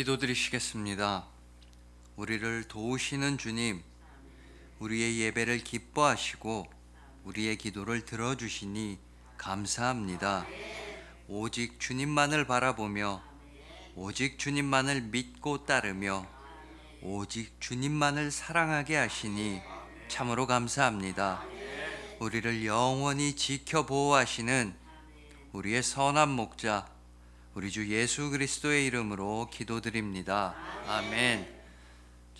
기도드리시겠습니다. 우리를 도우시는 주님, 우리의 예배를 기뻐하시고 우리의 기도를 들어주시니 감사합니다. 오직 주님만을 바라보며 오직 주님만을 믿고 따르며 오직 주님만을 사랑하게 하시니 참으로 감사합니다. 우리를 영원히 지켜 보호하시는 우리의 선한 목자 우리 주 예수 그리스도의 이름으로 기도드립니다. 아멘.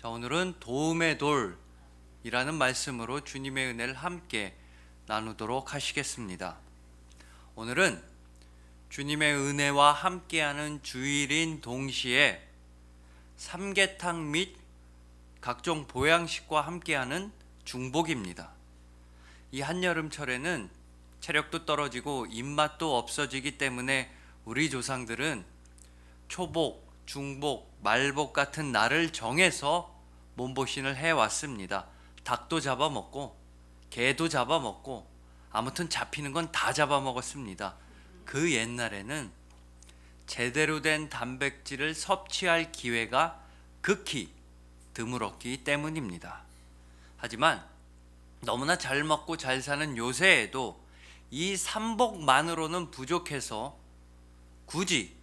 자, 오늘은 도움의 돌이라는 말씀으로 주님의 은혜를 함께 나누도록 하시겠습니다. 오늘은 주님의 은혜와 함께하는 주일인 동시에 삼계탕 및 각종 보양식과 함께하는 중복입니다. 이 한여름철에는 체력도 떨어지고 입맛도 없어지기 때문에 우리 조상들은 초복, 중복, 말복 같은 날을 정해서 몸보신을 해왔습니다. 닭도 잡아먹고 개도 잡아먹고 아무튼 잡히는 건 다 잡아먹었습니다. 그 옛날에는 제대로 된 단백질을 섭취할 기회가 극히 드물었기 때문입니다. 하지만 너무나 잘 먹고 잘 사는 요새에도 이 삼복만으로는 부족해서 굳이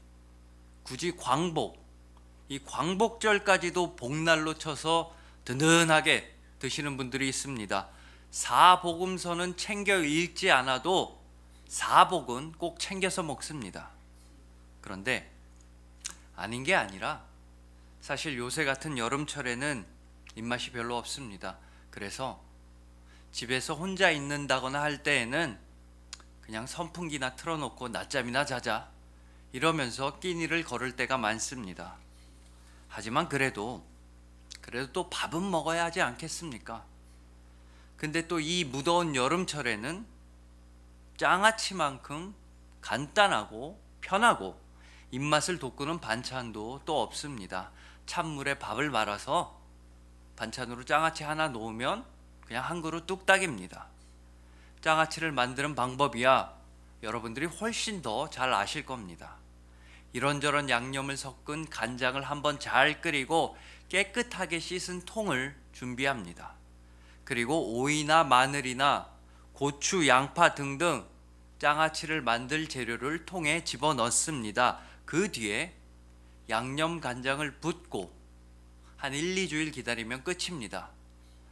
광복, 이 광복절까지도 복날로 쳐서 든든하게 드시는 분들이 있습니다. 사복음서는 챙겨 읽지 않아도 사복은 꼭 챙겨서 먹습니다. 그런데 아닌 게 아니라 사실 요새 같은 여름철에는 입맛이 별로 없습니다. 그래서 집에서 혼자 있는다거나 할 때에는 그냥 선풍기나 틀어놓고 낮잠이나 자자 이러면서 끼니를 걸을 때가 많습니다. 하지만 그래도 또 밥은 먹어야 하지 않겠습니까? 근데 또 이 무더운 여름철에는 장아찌만큼 간단하고 편하고 입맛을 돋구는 반찬도 또 없습니다. 찬물에 밥을 말아서 반찬으로 장아찌 하나 놓으면 그냥 한 그릇 뚝딱입니다. 장아찌를 만드는 방법이야 여러분들이 훨씬 더 잘 아실 겁니다. 이런저런 양념을 섞은 간장을 한번 잘 끓이고 깨끗하게 씻은 통을 준비합니다. 그리고 오이나 마늘이나 고추, 양파 등등 장아찌를 만들 재료를 통에 집어넣습니다. 그 뒤에 양념 간장을 붓고 한 1, 2주일 기다리면 끝입니다.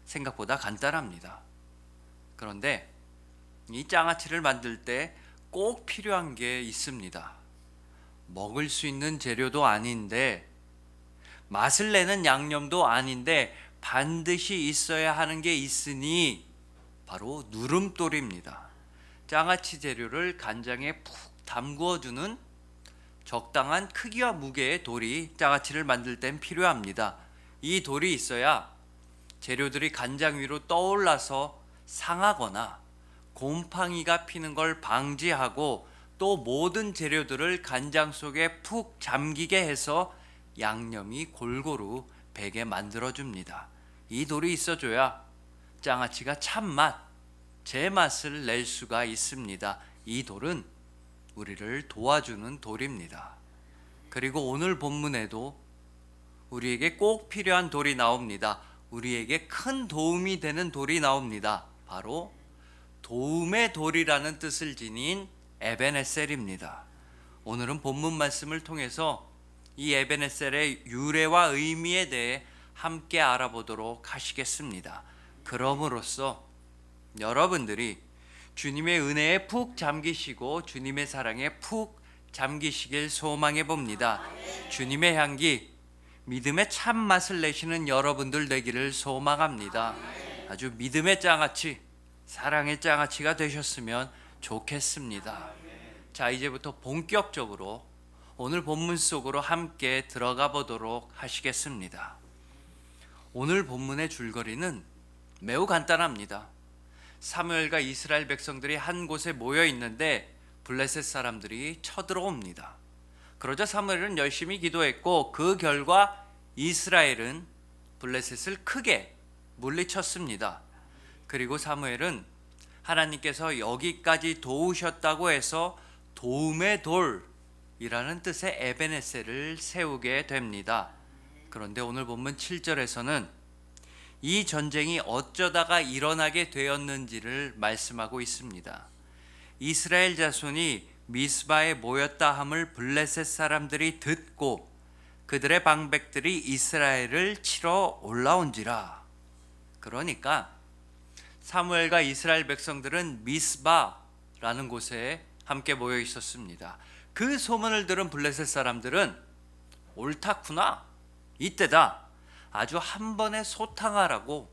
생각보다 간단합니다. 그런데 이 장아찌를 만들 때 꼭 필요한 게 있습니다. 먹을 수 있는 재료도 아닌데 맛을 내는 양념도 아닌데 반드시 있어야 하는 게 있으니 바로 누름돌입니다. 장아찌 재료를 간장에 푹 담그어주는 적당한 크기와 무게의 돌이 장아찌를 만들 땐 필요합니다. 이 돌이 있어야 재료들이 간장 위로 떠올라서 상하거나 곰팡이가 피는 걸 방지하고 또 모든 재료들을 간장 속에 푹 잠기게 해서 양념이 골고루 배게 만들어줍니다. 이 돌이 있어줘야 장아찌가 참맛, 제맛을 낼 수가 있습니다. 이 돌은 우리를 도와주는 돌입니다. 그리고 오늘 본문에도 우리에게 꼭 필요한 돌이 나옵니다. 우리에게 큰 도움이 되는 돌이 나옵니다. 바로 도움의 돌이라는 뜻을 지닌 에베네셀입니다. 오늘은 본문 말씀을 통해서 이 에베네셀의 유래와 의미에 대해 함께 알아보도록 하시겠습니다. 그럼으로써 여러분들이 주님의 은혜에 푹 잠기시고 주님의 사랑에 푹 잠기시길 소망해 봅니다. 주님의 향기, 믿음의 참맛을 내시는 여러분들 되기를 소망합니다. 아주 믿음의 장아찌, 사랑의 장아찌가 되셨으면 좋겠습니다. 자, 이제부터 본격적으로 오늘 본문 속으로 함께 들어가 보도록 하시겠습니다. 오늘 본문의 줄거리는 매우 간단합니다. 사무엘과 이스라엘 백성들이 한 곳에 모여 있는데 블레셋 사람들이 쳐들어옵니다. 그러자 사무엘은 열심히 기도했고 그 결과 이스라엘은 블레셋을 크게 물리쳤습니다. 그리고 사무엘은 하나님께서 여기까지 도우셨다고 해서 도움의 돌, 이라는 뜻의 에베네셀을 세우게 됩니다. 그런데 오늘 본문 7절에서는 이 전쟁이 어쩌다가 일어나게 되었는지를 말씀하고 있습니다. 이스라엘 자손이 미스바에 모였다 함을 블레셋 사람들이 듣고 그들의 방백들이 이스라엘을 치러 올라온지라. 그러니까 사무엘과 이스라엘 백성들은 미스바라는 곳에 함께 모여 있었습니다. 그 소문을 들은 블레셋 사람들은 옳다구나, 이때다, 아주 한 번에 소탕하라고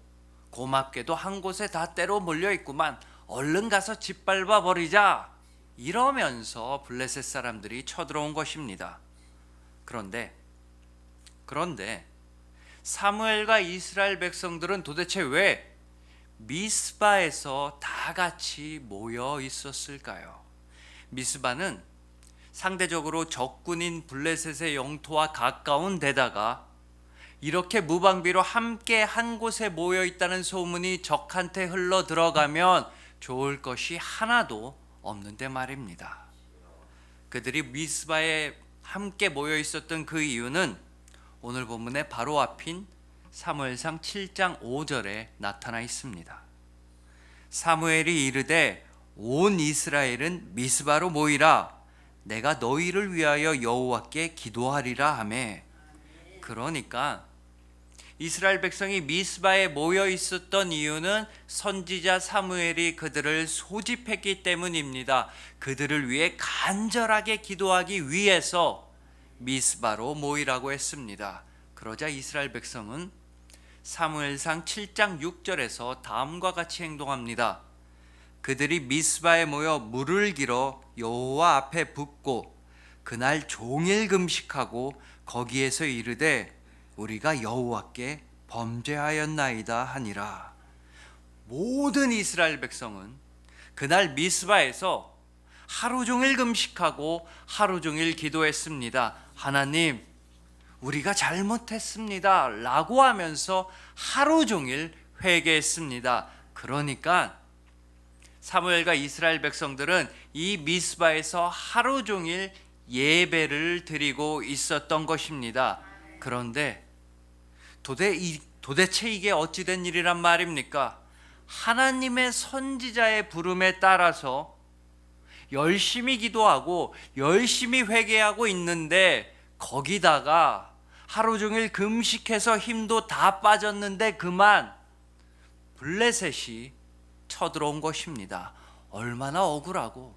고맙게도 한 곳에 다 때로 몰려 있구만, 얼른 가서 짓밟아 버리자, 이러면서 블레셋 사람들이 쳐들어온 것입니다. 그런데 사무엘과 이스라엘 백성들은 도대체 왜 미스바에서 다 같이 모여 있었을까요? 미스바는 상대적으로 적군인 블레셋의 영토와 가까운 데다가 이렇게 무방비로 함께 한 곳에 모여 있다는 소문이 적한테 흘러 들어가면 좋을 것이 하나도 없는데 말입니다. 그들이 미스바에 함께 모여 있었던 그 이유는 오늘 본문의 바로 앞인 사무엘상 7장 5절에 나타나 있습니다. 사무엘이 이르되 온 이스라엘은 미스바로 모이라, 내가 너희를 위하여 여호와께 기도하리라 하매. 그러니까 이스라엘 백성이 미스바에 모여 있었던 이유는 선지자 사무엘이 그들을 소집했기 때문입니다. 그들을 위해 간절하게 기도하기 위해서 미스바로 모이라고 했습니다. 그러자 이스라엘 백성은 사무엘상 7장 6절에서 다음과 같이 행동합니다. 그들이 미스바에 모여 물을 길어 여호와 앞에 붓고 그날 종일 금식하고 거기에서 이르되 우리가 여호와께 범죄하였나이다 하니라. 모든 이스라엘 백성은 그날 미스바에서 하루 종일 금식하고 하루 종일 기도했습니다. 하나님, 우리가 잘못했습니다 라고 하면서 하루 종일 회개했습니다. 그러니까 사무엘과 이스라엘 백성들은 이 미스바에서 하루 종일 예배를 드리고 있었던 것입니다. 그런데 도대체 이게 어찌된 일이란 말입니까? 하나님의 선지자의 부름에 따라서 열심히 기도하고 열심히 회개하고 있는데 거기다가 하루 종일 금식해서 힘도 다 빠졌는데 그만 블레셋이 쳐들어온 것입니다. 얼마나 억울하고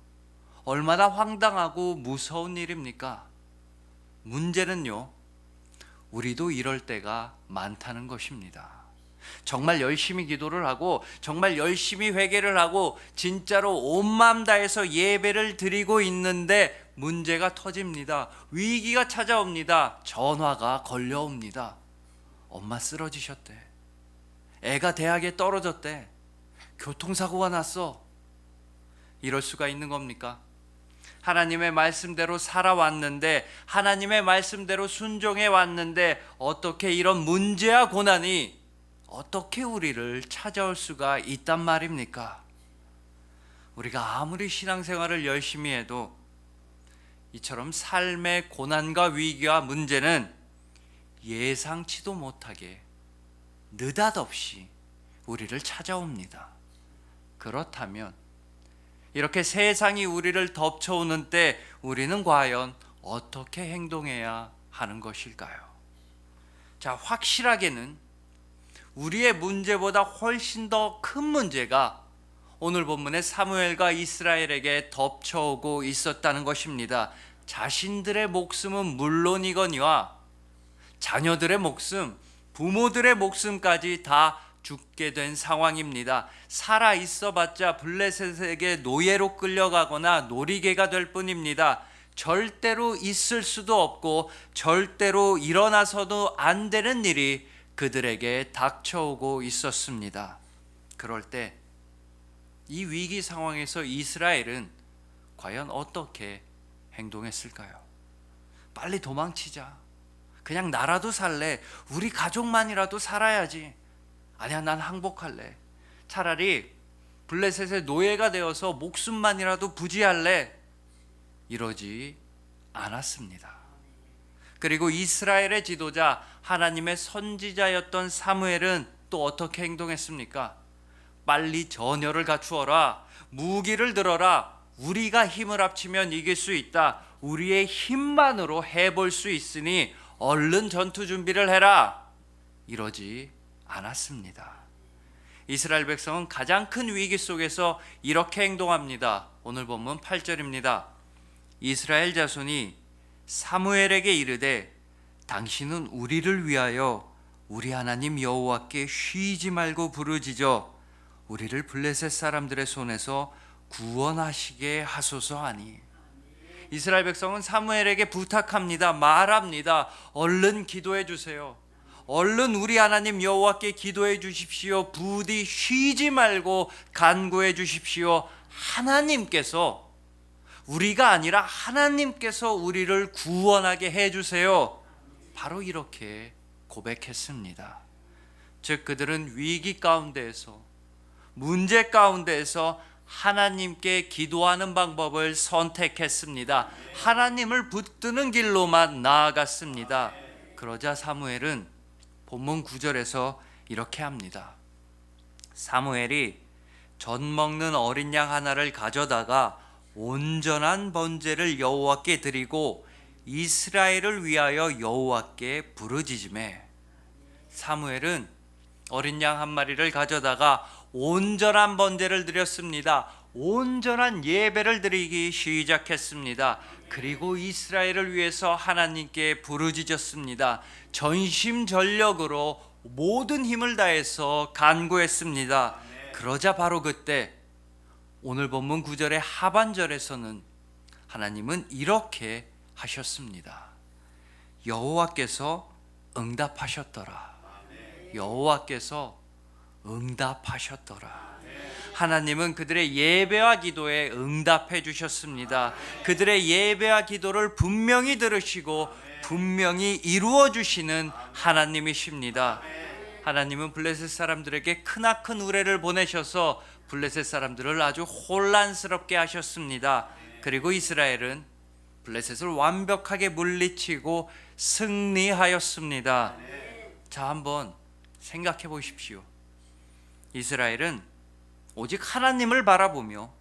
얼마나 황당하고 무서운 일입니까? 문제는요, 우리도 이럴 때가 많다는 것입니다. 정말 열심히 기도를 하고 정말 열심히 회개를 하고 진짜로 온 마음 다해서 예배를 드리고 있는데 문제가 터집니다. 위기가 찾아옵니다. 전화가 걸려옵니다. 엄마 쓰러지셨대. 애가 대학에 떨어졌대. 교통사고가 났어. 이럴 수가 있는 겁니까? 하나님의 말씀대로 살아왔는데, 하나님의 말씀대로 순종해 왔는데 어떻게 이런 문제와 고난이 어떻게 우리를 찾아올 수가 있단 말입니까? 우리가 아무리 신앙생활을 열심히 해도 이처럼 삶의 고난과 위기와 문제는 예상치도 못하게 느닷없이 우리를 찾아옵니다. 그렇다면 이렇게 세상이 우리를 덮쳐오는 때 우리는 과연 어떻게 행동해야 하는 것일까요? 자, 확실하게는 우리의 문제보다 훨씬 더 큰 문제가 오늘 본문의 사무엘과 이스라엘에게 덮쳐오고 있었다는 것입니다. 자신들의 목숨은 물론이거니와 자녀들의 목숨, 부모들의 목숨까지 다 죽게 된 상황입니다. 살아 있어봤자 블레셋에게 노예로 끌려가거나 놀이개가 될 뿐입니다. 절대로 있을 수도 없고 절대로 일어나서도 안 되는 일이 그들에게 닥쳐오고 있었습니다. 그럴 때 이 위기 상황에서 이스라엘은 과연 어떻게 행동했을까요? 빨리 도망치자. 그냥 나라도 살래. 우리 가족만이라도 살아야지. 아니야, 난 항복할래. 차라리 블레셋의 노예가 되어서 목숨만이라도 부지할래. 이러지 않았습니다. 그리고 이스라엘의 지도자 하나님의 선지자였던 사무엘은 또 어떻게 행동했습니까? 빨리 전열을 갖추어라. 무기를 들어라. 우리가 힘을 합치면 이길 수 있다. 우리의 힘만으로 해볼 수 있으니 얼른 전투 준비를 해라. 이러지 않았습니다. 이스라엘 백성은 가장 큰 위기 속에서 이렇게 행동합니다. 오늘 본문 8절입니다. 이스라엘 자손이 사무엘에게 이르되 당신은 우리를 위하여 우리 하나님 여호와께 쉬지 말고 부르짖어 우리를 블레셋 사람들의 손에서 구원하시게 하소서 하니. 이스라엘 백성은 사무엘에게 부탁합니다. 말합니다. 얼른 기도해 주세요. 얼른 우리 하나님 여호와께 기도해 주십시오. 부디 쉬지 말고 간구해 주십시오. 하나님께서, 우리가 아니라 하나님께서 우리를 구원하게 해 주세요. 바로 이렇게 고백했습니다. 즉 그들은 위기 가운데에서, 문제 가운데에서 하나님께 기도하는 방법을 선택했습니다. 하나님을 붙드는 길로만 나아갔습니다. 그러자 사무엘은 본문 9절에서 이렇게 합니다. 사무엘이 젖 먹는 어린 양 하나를 가져다가 온전한 번제를 여호와께 드리고 이스라엘을 위하여 여호와께 부르짖으매. 사무엘은 어린 양 한 마리를 가져다가 온전한 번제를 드렸습니다. 온전한 예배를 드리기 시작했습니다. 그리고 이스라엘을 위해서 하나님께 부르짖었습니다. 전심전력으로 모든 힘을 다해서 간구했습니다. 그러자 바로 그때 오늘 본문 9절의 하반절에서는 하나님은 이렇게 하셨습니다. 여호와께서 응답하셨더라. 여호와께서 응답하셨더라. 하나님은 그들의 예배와 기도에 응답해 주셨습니다. 그들의 예배와 기도를 분명히 들으시고 분명히 이루어 주시는 하나님이십니다. 하나님은 블레셋 사람들에게 크나큰 우레를 보내셔서 블레셋 사람들을 아주 혼란스럽게 하셨습니다. 그리고 이스라엘은 블레셋을 완벽하게 물리치고 승리하였습니다. 자, 한번 생각해 보십시오. 이스라엘은 오직 하나님을 바라보며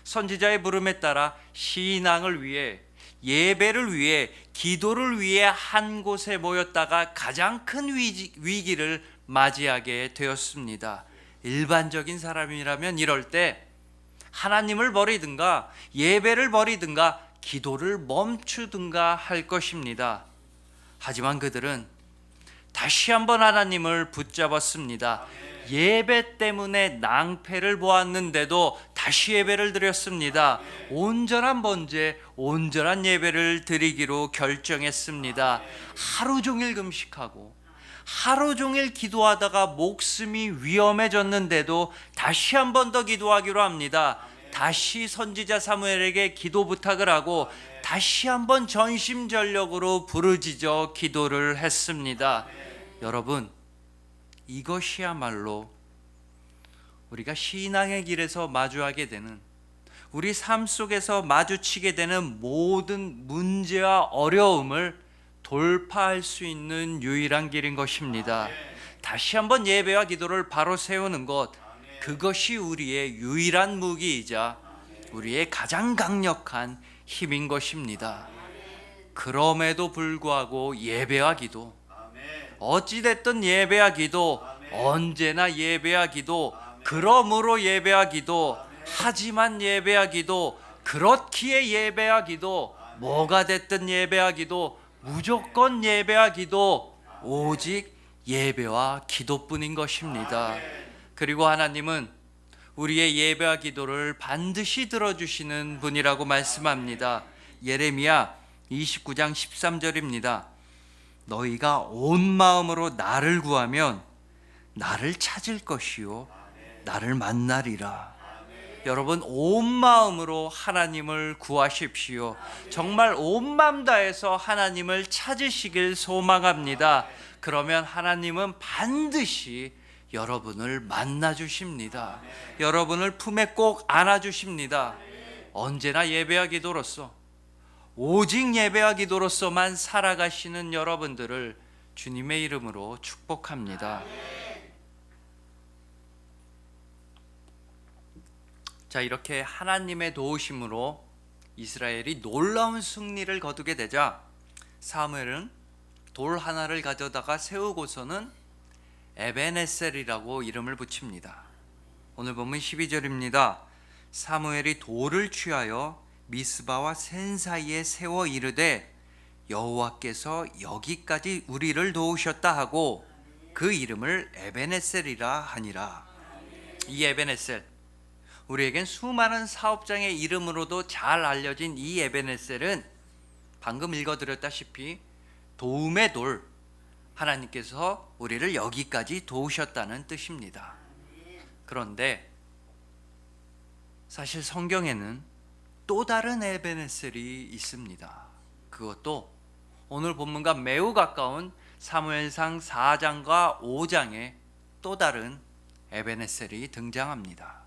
선지자의 부름에 따라 신앙을 위해, 예배를 위해, 기도를 위해 한 곳에 모였다가 가장 큰 위기를 맞이하게 되었습니다. 일반적인 사람이라면 이럴 때 하나님을 버리든가 예배를 버리든가 기도를 멈추든가 할 것입니다. 하지만 그들은 다시 한번 하나님을 붙잡았습니다. 예배 때문에 낭패를 보았는데도 다시 예배를 드렸습니다. 온전한 번제, 온전한 예배를 드리기로 결정했습니다. 하루 종일 금식하고 하루 종일 기도하다가 목숨이 위험해졌는데도 다시 한 번 더 기도하기로 합니다. 다시 선지자 사무엘에게 기도 부탁을 하고 다시 한번 전심전력으로 부르짖어 기도를 했습니다. 여러분, 이것이야말로 우리가 신앙의 길에서 마주하게 되는, 우리 삶 속에서 마주치게 되는 모든 문제와 어려움을 돌파할 수 있는 유일한 길인 것입니다. 다시 한번 예배와 기도를 바로 세우는 것, 그것이 우리의 유일한 무기이자 우리의 가장 강력한 힘인 것입니다. 그럼에도 불구하고 예배와 기도, 어찌됐든 예배와 기도, 언제나 예배와 기도, 그러므로 예배와 기도, 하지만 예배와 기도, 그렇기에 예배와 기도, 뭐가 됐든 예배와 기도, 무조건 예배와 기도, 오직 예배와 기도뿐인 것입니다. 그리고 하나님은 우리의 예배와 기도를 반드시 들어주시는 분이라고 말씀합니다. 예레미야 29장 13절입니다. 너희가 온 마음으로 나를 구하면 나를 찾을 것이요 나를 만나리라. 여러분, 온 마음으로 하나님을 구하십시오. 정말 온 마음 다해서 하나님을 찾으시길 소망합니다. 그러면 하나님은 반드시 여러분을 만나 주십니다. 여러분을 품에 꼭 안아 주십니다. 언제나 예배와 기도로서, 오직 예배와 기도로서만 살아가시는 여러분들을 주님의 이름으로 축복합니다. 자, 이렇게 하나님의 도우심으로 이스라엘이 놀라운 승리를 거두게 되자 사무엘은 돌 하나를 가져다가 세우고서는 에벤에셀이라고 이름을 붙입니다. 오늘 본문 12절입니다. 사무엘이 돌을 취하여 미스바와 센 사이에 세워 이르되 여호와께서 여기까지 우리를 도우셨다 하고 그 이름을 에벤에셀이라 하니라. 이 에벤에셀, 우리에겐 수많은 사업장의 이름으로도 잘 알려진 이 에벤에셀은 방금 읽어드렸다시피 도움의 돌, 하나님께서 우리를 여기까지 도우셨다는 뜻입니다. 그런데 사실 성경에는 또 다른 에벤에셀이 있습니다. 그것도 오늘 본문과 매우 가까운 사무엘상 4장과 5장에 또 다른 에벤에셀이 등장합니다.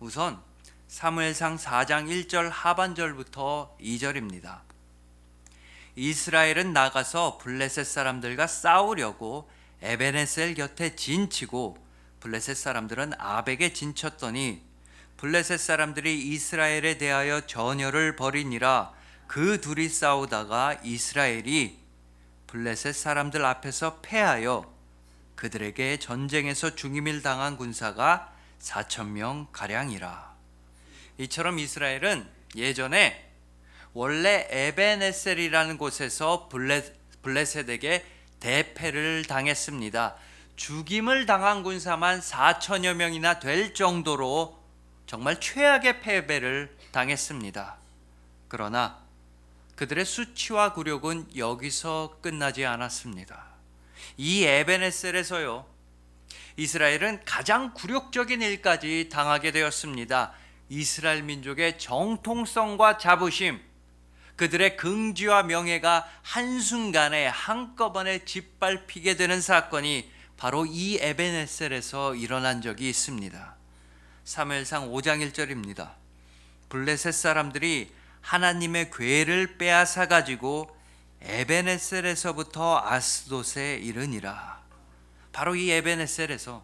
우선 사무엘상 4장 1절 하반절부터 2절입니다. 이스라엘은 나가서 블레셋 사람들과 싸우려고 에벤에셀 곁에 진치고 블레셋 사람들은 아벡에 진쳤더니 블레셋 사람들이 이스라엘에 대하여 전열을 벌이니라. 그 둘이 싸우다가 이스라엘이 블레셋 사람들 앞에서 패하여 그들에게 전쟁에서 죽임을 당한 군사가 4,000명 가량이라. 이처럼 이스라엘은 예전에 원래 에벤에셀이라는 곳에서 블레셋에게 대패를 당했습니다. 죽임을 당한 군사만 4천여 명이나 될 정도로 정말 최악의 패배를 당했습니다. 그러나 그들의 수치와 굴욕은 여기서 끝나지 않았습니다. 이 에벤에셀에서요, 이스라엘은 가장 굴욕적인 일까지 당하게 되었습니다. 이스라엘 민족의 정통성과 자부심, 그들의 긍지와 명예가 한순간에 한꺼번에 짓밟히게 되는 사건이 바로 이 에벤에셀에서 일어난 적이 있습니다. 사무엘상 5장 1절입니다. 블레셋 사람들이 하나님의 궤를 빼앗아 가지고 에벤에셀에서부터 아스돗에 이르니라. 바로 이 에벤에셀에서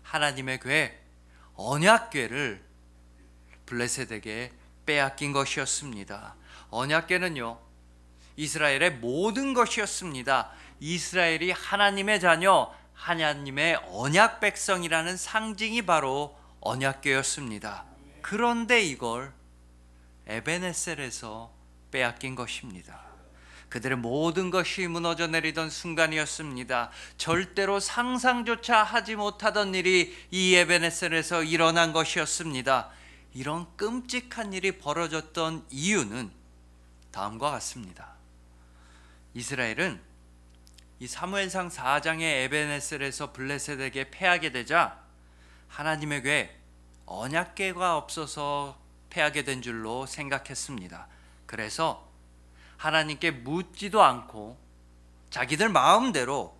하나님의 궤, 언약궤를 블레셋에게 빼앗긴 것이었습니다. 언약궤는요, 이스라엘의 모든 것이었습니다. 이스라엘이 하나님의 자녀, 하나님의 언약 백성이라는 상징이 바로 언약궤였습니다. 그런데 이걸 에벤에셀에서 빼앗긴 것입니다. 그들의 모든 것이 무너져 내리던 순간이었습니다. 절대로 상상조차 하지 못하던 일이 이 에벤에셀에서 일어난 것이었습니다. 이런 끔찍한 일이 벌어졌던 이유는 다음과 같습니다. 이스라엘은 이 사무엘상 4장의 에벤에셀에서 블레셋에게 패하게 되자 하나님의 궤, 언약궤가 없어서 패하게 된 줄로 생각했습니다. 그래서 하나님께 묻지도 않고 자기들 마음대로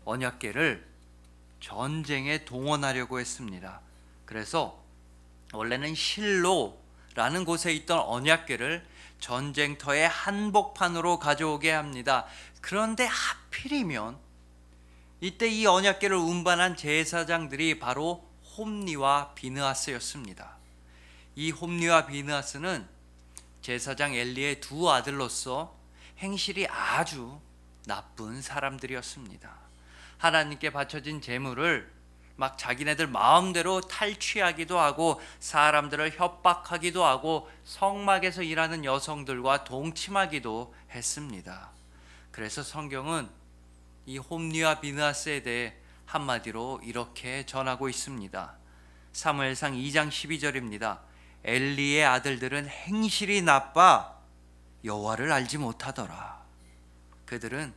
언약궤를 전쟁에 동원하려고 했습니다. 그래서 원래는 실로라는 곳에 있던 언약궤를 전쟁터의 한복판으로 가져오게 합니다. 그런데 하필이면 이때 이 언약궤를 운반한 제사장들이 바로 홈리와 비느하스였습니다. 이 홈리와 비느하스는 제사장 엘리의 두 아들로서 행실이 아주 나쁜 사람들이었습니다. 하나님께 바쳐진 제물을 막 자기네들 마음대로 탈취하기도 하고 사람들을 협박하기도 하고 성막에서 일하는 여성들과 동침하기도 했습니다. 그래서 성경은 이 홈리와 비느하스에 대해 한마디로 이렇게 전하고 있습니다. 사무엘상 2장 12절입니다. 엘리의 아들들은 행실이 나빠 여호와를 알지 못하더라. 그들은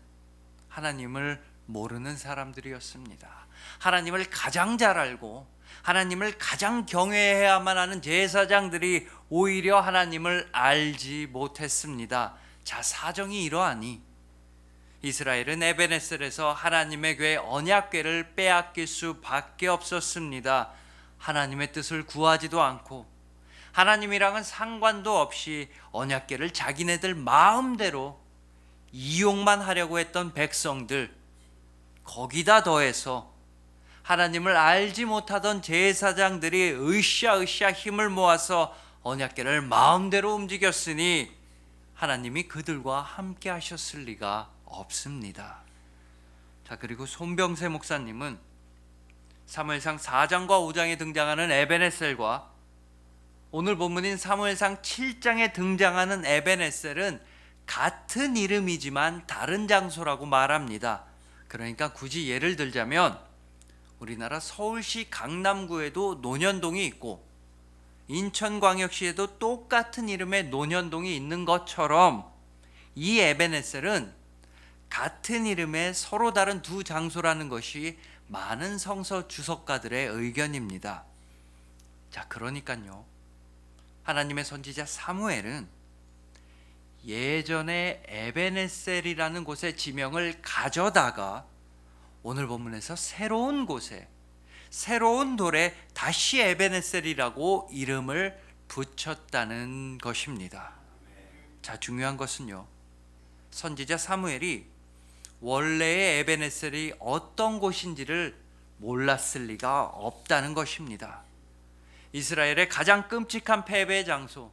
하나님을 모르는 사람들이었습니다. 하나님을 가장 잘 알고 하나님을 가장 경외해야만 하는 제사장들이 오히려 하나님을 알지 못했습니다. 자, 사정이 이러하니 이스라엘은 에벤에셀에서 하나님의 궤 언약궤를 빼앗길 수밖에 없었습니다. 하나님의 뜻을 구하지도 않고 하나님이랑은 상관도 없이 언약궤를 자기네들 마음대로 이용만 하려고 했던 백성들, 거기다 더해서 하나님을 알지 못하던 제사장들이 으쌰으쌰 힘을 모아서 언약궤를 마음대로 움직였으니 하나님이 그들과 함께 하셨을 리가 없습니다. 자, 그리고 손병세 목사님은 사무엘상 4장과 5장에 등장하는 에벤에셀과 오늘 본문인 사무엘상 7장에 등장하는 에벤에셀은 같은 이름이지만 다른 장소라고 말합니다. 그러니까 굳이 예를 들자면 우리나라 서울시 강남구에도 논현동이 있고 인천광역시에도 똑같은 이름의 논현동이 있는 것처럼 이 에벤에셀은 같은 이름의 서로 다른 두 장소라는 것이 많은 성서 주석가들의 의견입니다. 자, 그러니까요, 하나님의 선지자 사무엘은 예전에 에벤에셀이라는 곳의 지명을 가져다가 오늘 본문에서 새로운 곳에, 새로운 돌에 다시 에벤에셀이라고 이름을 붙였다는 것입니다. 자, 중요한 것은요, 선지자 사무엘이 원래의 에벤에셀이 어떤 곳인지를 몰랐을 리가 없다는 것입니다. 이스라엘의 가장 끔찍한 패배의 장소,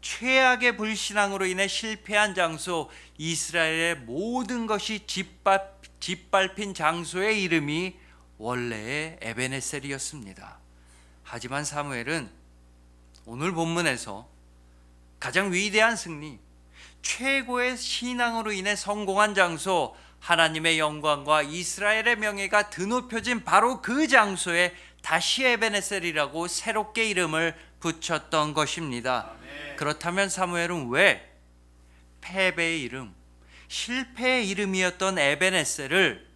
최악의 불신앙으로 인해 실패한 장소, 이스라엘의 모든 것이 짓밟힌 장소의 이름이 원래의 에벤에셀이었습니다. 하지만 사무엘은 오늘 본문에서 가장 위대한 승리, 최고의 신앙으로 인해 성공한 장소, 하나님의 영광과 이스라엘의 명예가 드높여진 바로 그 장소에 다시 에벤에셀이라고 새롭게 이름을 붙였던 것입니다. 그렇다면 사무엘은 왜 패배의 이름, 실패의 이름이었던 에벤에셀을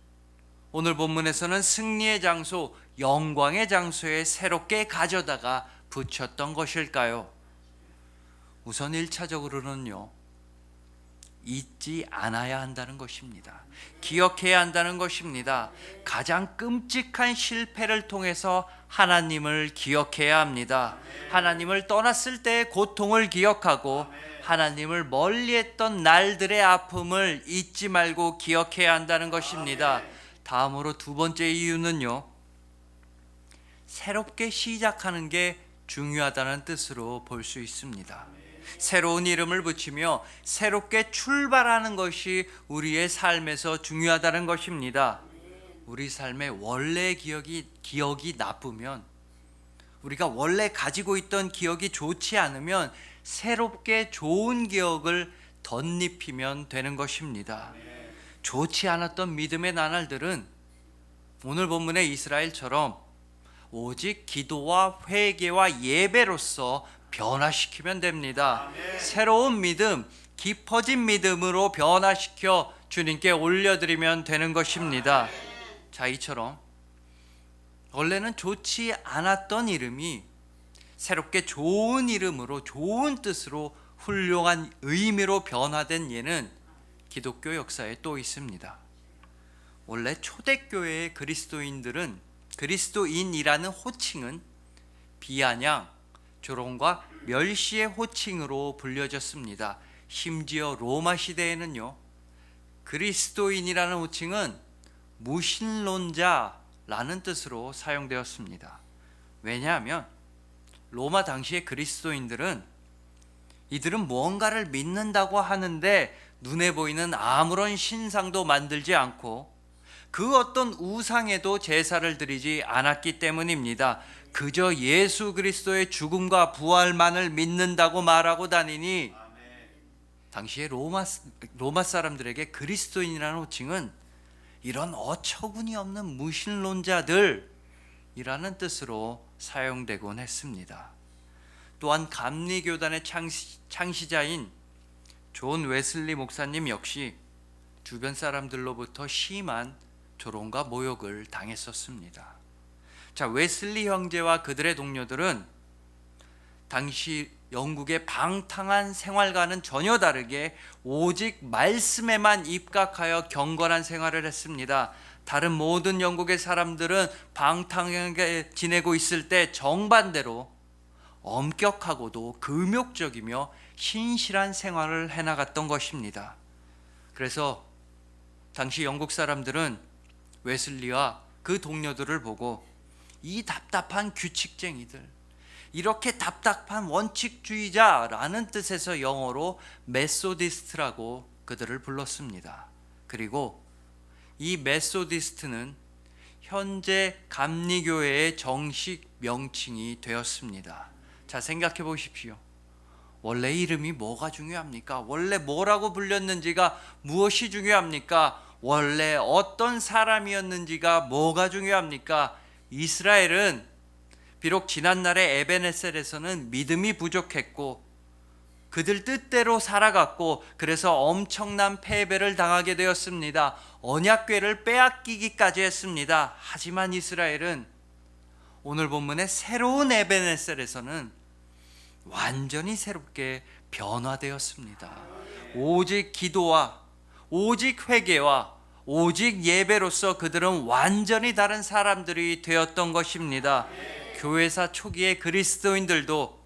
오늘 본문에서는 승리의 장소, 영광의 장소에 새롭게 가져다가 붙였던 것일까요? 우선 1차적으로는요, 잊지 않아야 한다는 것입니다. 기억해야 한다는 것입니다. 가장 끔찍한 실패를 통해서 하나님을 기억해야 합니다. 하나님을 떠났을 때의 고통을 기억하고 하나님을 멀리했던 날들의 아픔을 잊지 말고 기억해야 한다는 것입니다. 다음으로 두 번째 이유는요, 새롭게 시작하는 게 중요하다는 뜻으로 볼 수 있습니다. 새로운 이름을 붙이며 새롭게 출발하는 것이 우리의 삶에서 중요하다는 것입니다. 우리 삶의 원래 기억이 나쁘면, 우리가 원래 가지고 있던 기억이 좋지 않으면 새롭게 좋은 기억을 덧입히면 되는 것입니다. 좋지 않았던 믿음의 나날들은 오늘 본문의 이스라엘처럼 오직 기도와 회개와 예배로서 변화시키면 됩니다. 새로운 믿음, 깊어진 믿음으로 변화시켜 주님께 올려드리면 되는 것입니다. 자, 이처럼 원래는 좋지 않았던 이름이 새롭게 좋은 이름으로, 좋은 뜻으로, 훌륭한 의미로 변화된 예는 기독교 역사에 또 있습니다. 원래 초대교회의 그리스도인들은, 그리스도인이라는 호칭은 비아냥, 조롱과 멸시의 호칭으로 불려졌습니다. 심지어 로마 시대에는요, 그리스도인이라는 호칭은 무신론자라는 뜻으로 사용되었습니다. 왜냐하면 로마 당시의 그리스도인들은 이들은 무언가를 믿는다고 하는데 눈에 보이는 아무런 신상도 만들지 않고 그 어떤 우상에도 제사를 드리지 않았기 때문입니다. 그저 예수 그리스도의 죽음과 부활만을 믿는다고 말하고 다니니 당시의 로마 사람들에게 그리스도인이라는 호칭은 이런 어처구니 없는 무신론자들이라는 뜻으로 사용되곤 했습니다. 또한 감리교단의 창시자인 존 웨슬리 목사님 역시 주변 사람들로부터 심한 조롱과 모욕을 당했었습니다. 자, 웨슬리 형제와 그들의 동료들은 당시 영국의 방탕한 생활과는 전혀 다르게 오직 말씀에만 입각하여 경건한 생활을 했습니다. 다른 모든 영국의 사람들은 방탕하게 지내고 있을 때 정반대로 엄격하고도 금욕적이며 신실한 생활을 해나갔던 것입니다. 그래서 당시 영국 사람들은 웨슬리와 그 동료들을 보고 이 답답한 규칙쟁이들, 이렇게 답답한 원칙주의자라는 뜻에서 영어로 메소디스트라고 그들을 불렀습니다. 그리고 이 메소디스트는 현재 감리교회의 정식 명칭이 되었습니다. 자, 생각해 보십시오. 원래 이름이 뭐가 중요합니까? 원래 뭐라고 불렸는지가 무엇이 중요합니까? 원래 어떤 사람이었는지가 뭐가 중요합니까? 이스라엘은 비록 지난날의 에베네셀에서는 믿음이 부족했고 그들 뜻대로 살아갔고 그래서 엄청난 패배를 당하게 되었습니다. 언약궤를 빼앗기기까지 했습니다. 하지만 이스라엘은 오늘 본문의 새로운 에베네셀에서는 완전히 새롭게 변화되었습니다. 오직 기도와 오직 회개와 오직 예배로서 그들은 완전히 다른 사람들이 되었던 것입니다. 교회사 초기의 그리스도인들도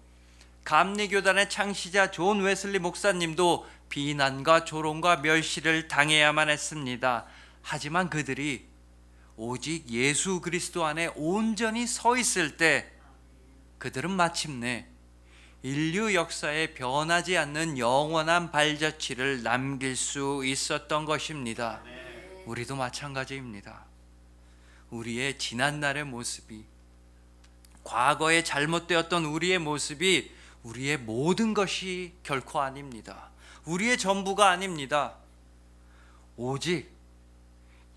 감리교단의 창시자 존 웨슬리 목사님도 비난과 조롱과 멸시를 당해야만 했습니다. 하지만 그들이 오직 예수 그리스도 안에 온전히 서 있을 때 그들은 마침내 인류 역사에 변하지 않는 영원한 발자취를 남길 수 있었던 것입니다. 우리도 마찬가지입니다. 우리의 지난날의 모습이, 과거에 잘못되었던 우리의 모습이 우리의 모든 것이 결코 아닙니다. 우리의 전부가 아닙니다. 오직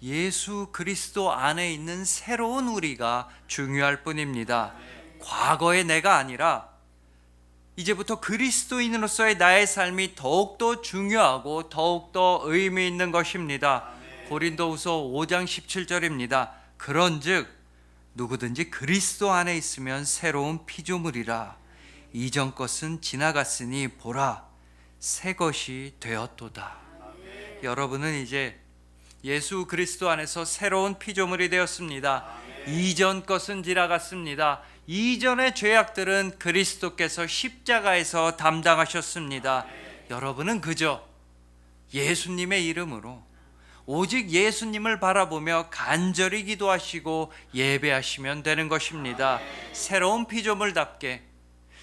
예수 그리스도 안에 있는 새로운 우리가 중요할 뿐입니다. 과거의 내가 아니라 이제부터 그리스도인으로서의 나의 삶이 더욱더 중요하고 더욱더 의미 있는 것입니다. 고린도후서 5장 17절입니다. 그런즉 누구든지 그리스도 안에 있으면 새로운 피조물이라. 이전 것은 지나갔으니 보라 새 것이 되었도다. 여러분은 이제 예수 그리스도 안에서 새로운 피조물이 되었습니다. 이전 것은 지나갔습니다. 이전의 죄악들은 그리스도께서 십자가에서 담당하셨습니다. 여러분은 그저 예수님의 이름으로 오직 예수님을 바라보며 간절히 기도하시고 예배하시면 되는 것입니다. 새로운 피조물답게,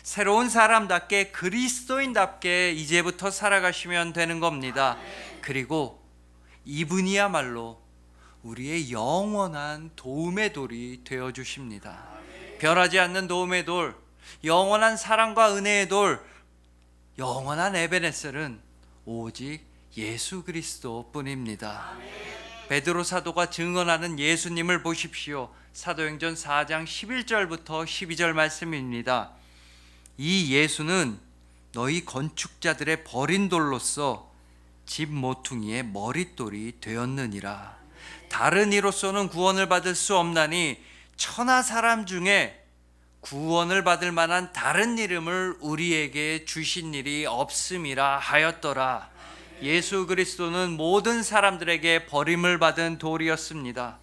새로운 사람답게, 그리스도인답게 이제부터 살아가시면 되는 겁니다. 그리고 이분이야말로 우리의 영원한 도움의 돌이 되어주십니다. 변하지 않는 도움의 돌, 영원한 사랑과 은혜의 돌, 영원한 에베네셀은 오직 예수 그리스도 뿐입니다. 베드로 사도가 증언하는 예수님을 보십시오. 사도행전 4장 11절부터 12절 말씀입니다. 이 예수는 너희 건축자들의 버린 돌로서 집 모퉁이의 머릿돌이 되었느니라. 다른 이로서는 구원을 받을 수 없나니 천하 사람 중에 구원을 받을 만한 다른 이름을 우리에게 주신 일이 없음이라 하였더라. 예수 그리스도는 모든 사람들에게 버림을 받은 돌이었습니다.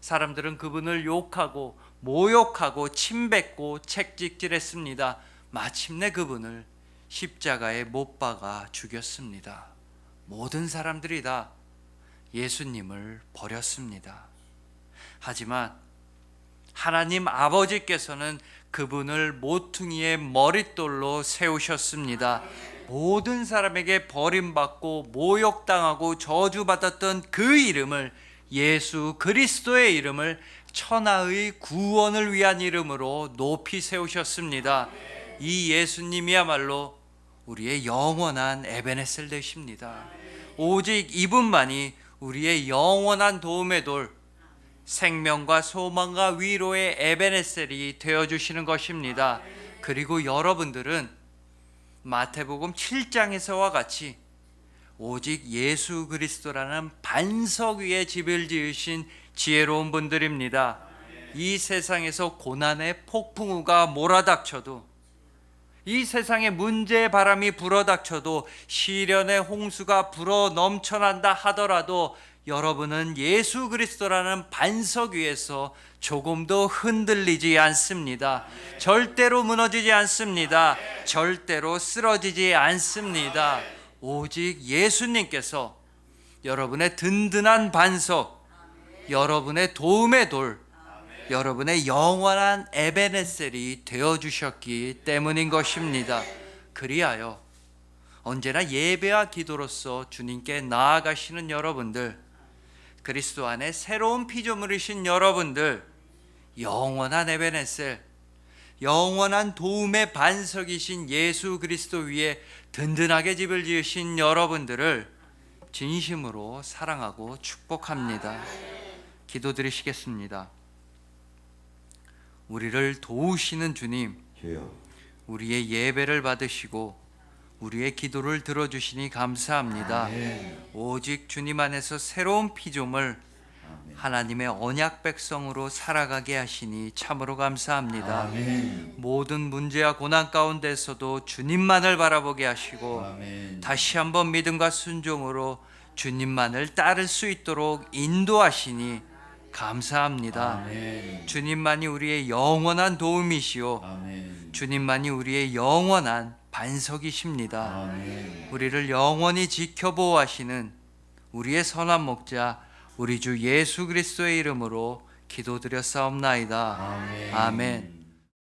사람들은 그분을 욕하고 모욕하고 침뱉고 책찍질했습니다. 마침내 그분을 십자가에 못 박아 죽였습니다. 모든 사람들이 다 예수님을 버렸습니다. 하지만 하나님 아버지께서는 그분을 모퉁이의 머릿돌로 세우셨습니다. 모든 사람에게 버림받고 모욕당하고 저주받았던 그 이름을, 예수 그리스도의 이름을 천하의 구원을 위한 이름으로 높이 세우셨습니다. 이 예수님이야말로 우리의 영원한 에베네셀 되십니다. 오직 이분만이 우리의 영원한 도움의 돌, 생명과 소망과 위로의 에베네셀이 되어주시는 것입니다. 그리고 여러분들은 마태복음 7장에서와 같이 오직 예수 그리스도라는 반석 위에 집을 지으신 지혜로운 분들입니다. 이 세상에서 고난의 폭풍우가 몰아닥쳐도, 이 세상에 문제의 바람이 불어닥쳐도, 시련의 홍수가 불어 넘쳐난다 하더라도 여러분은 예수 그리스도라는 반석 위에서 조금도 흔들리지 않습니다. 절대로 무너지지 않습니다. 절대로 쓰러지지 않습니다. 오직 예수님께서 여러분의 든든한 반석, 여러분의 도움의 돌, 여러분의 영원한 에베네셀이 되어주셨기 때문인 것입니다. 그리하여 언제나 예배와 기도로서 주님께 나아가시는 여러분들, 그리스도 안에 새로운 피조물이신 여러분들, 영원한 에베네셀, 영원한 도움의 반석이신 예수 그리스도 위에 든든하게 집을 지으신 여러분들을 진심으로 사랑하고 축복합니다. 기도드리시겠습니다. 우리를 도우시는 주님, 우리의 예배를 받으시고 우리의 기도를 들어주시니 감사합니다. 아멘. 오직 주님 안에서 새로운 피조물, 하나님의 언약 백성으로 살아가게 하시니 참으로 감사합니다. 아멘. 모든 문제와 고난 가운데서도 주님만을 바라보게 하시고 아멘. 다시 한번 믿음과 순종으로 주님만을 따를 수 있도록 인도하시니 감사합니다. 아멘. 주님만이 우리의 영원한 도움이시오. 아멘. 주님만이 우리의 영원한 반석이십니다. 아멘. 우리를 영원히 지켜보호하시는 우리의 선한 목자 우리 주 예수 그리스도의 이름으로 기도드렸사옵나이다. 아멘. 아멘.